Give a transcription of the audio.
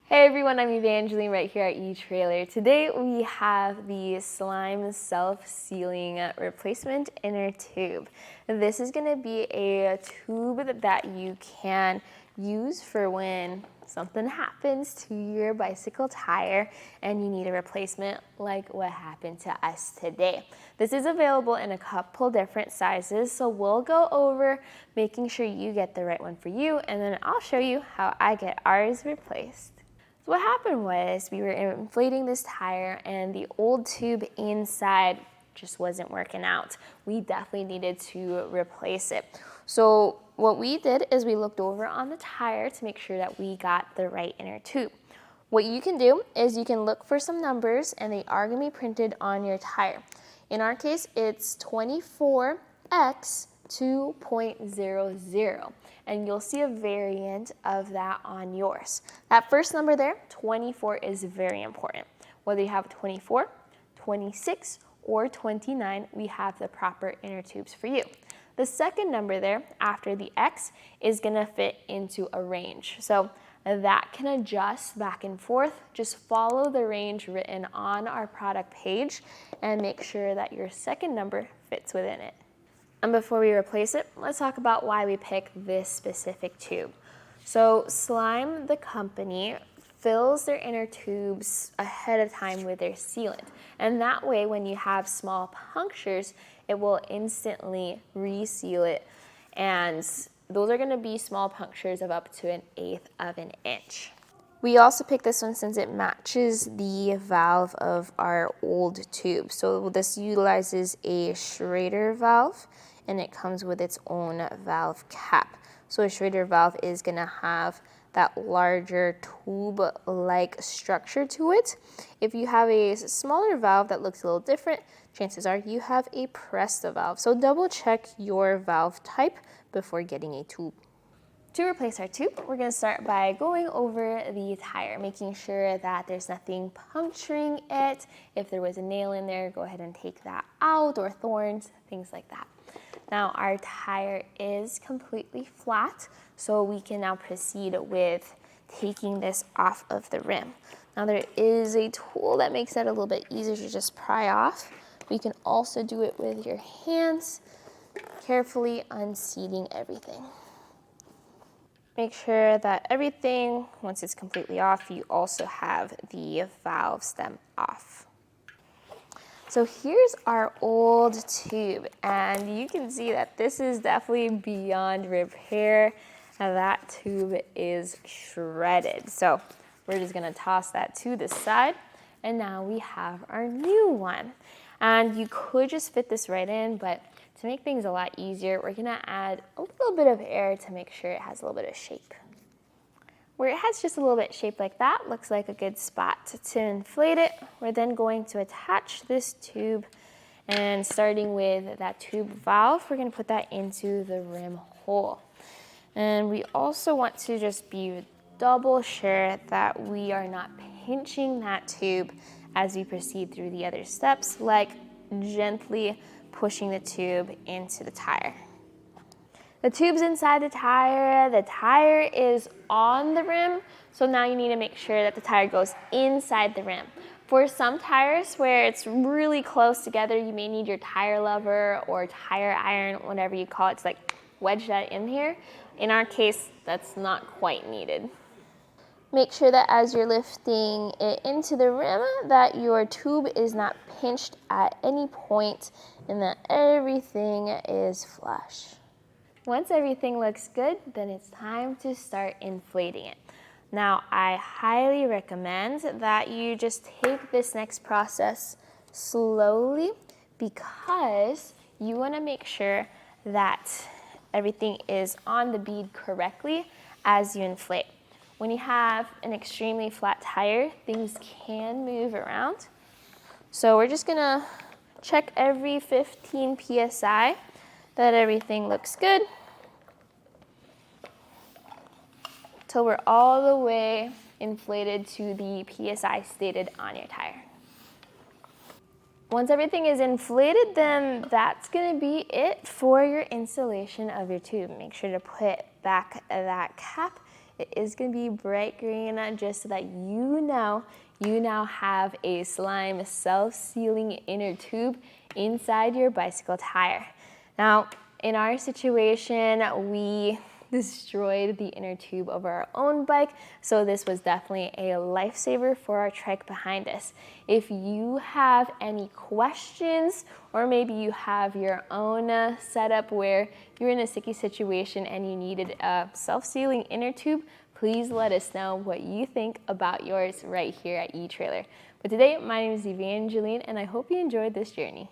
Hey everyone, I'm Evangeline right here at etrailer. Today we have the slime self-sealing replacement inner tube. This is going to be a tube that you can use for when something happens to your bicycle tire and you need a replacement like what happened to us today. This is available in a couple different sizes, so we'll go over making sure you get the right one for you, and then I'll show you how I get ours replaced. So what happened was we were inflating this tire and the old tube inside just wasn't working out. We definitely needed to replace it. So what we did is we looked over on the tire to make sure that we got the right inner tube. What you can do is you can look for some numbers and they are going to be printed on your tire. In our case, it's 24X 2.00, and you'll see a variant of that on yours. That first number there, 24, is very important. Whether you have 24, 26, or 29, we have the proper inner tubes for you. The second number there, after the X, is gonna fit into a range. So that can adjust back and forth. Just follow the range written on our product page and make sure that your second number fits within it. And before we replace it, let's talk about why we pick this specific tube. So Slime, the company, fills their inner tubes ahead of time with their sealant. And that way, when you have small punctures, it will instantly reseal it. And those are gonna be small punctures of up to 1/8 of an inch. We also picked this one since it matches the valve of our old tube. So this utilizes a Schrader valve, and it comes with its own valve cap. So a Schrader valve is gonna have that larger tube-like structure to it. If you have a smaller valve that looks a little different, chances are you have a Presta valve. So double check your valve type before getting a tube. To replace our tube, we're going to start by going over the tire, making sure that there's nothing puncturing it. If there was a nail in there, go ahead and take that out, or thorns, things like that. Now our tire is completely flat, so we can now proceed with taking this off of the rim. Now there is a tool that makes that a little bit easier to just pry off. You can also do it with your hands, carefully unseating everything. Make sure that everything, once it's completely off, you also have the valve stem off. So here's our old tube, and you can see that this is definitely beyond repair. Now that tube is shredded. So we're just gonna toss that to the side, and now we have our new one. And you could just fit this right in, but to make things a lot easier, we're gonna add a little bit of air to make sure it has a little bit of shape. Where it has just a little bit shape like that, looks like a good spot to inflate it. We're then going to attach this tube, and starting with that tube valve, we're gonna put that into the rim hole. And we also want to just be double sure that we are not pinching that tube as we proceed through the other steps, like gently pushing the tube into the tire. The tube's inside the tire is on the rim, so now you need to make sure that the tire goes inside the rim. For some tires where it's really close together, you may need your tire lever or tire iron, whatever you call it, to like wedge that in here. In our case, that's not quite needed. Make sure that as you're lifting it into the rim, that your tube is not pinched at any point and that everything is flush. Once everything looks good, then it's time to start inflating it. Now, I highly recommend that you just take this next process slowly, because you want to make sure that everything is on the bead correctly as you inflate. When you have an extremely flat tire, things can move around. So we're just gonna check every 15 PSI that everything looks good, till we're all the way inflated to the PSI stated on your tire. Once everything is inflated, then that's gonna be it for your installation of your tube. Make sure to put back that cap It is going to be bright green, just so that you now have a slime self-sealing inner tube inside your bicycle tire. Now, in our situation, we destroyed the inner tube of our own bike, so this was definitely a lifesaver for our trek behind us. If you have any questions, or maybe you have your own setup where you're in a sticky situation and you needed a self-sealing inner tube, please let us know what you think about yours right here at eTrailer. But today, my name is Evangeline, and I hope you enjoyed this journey.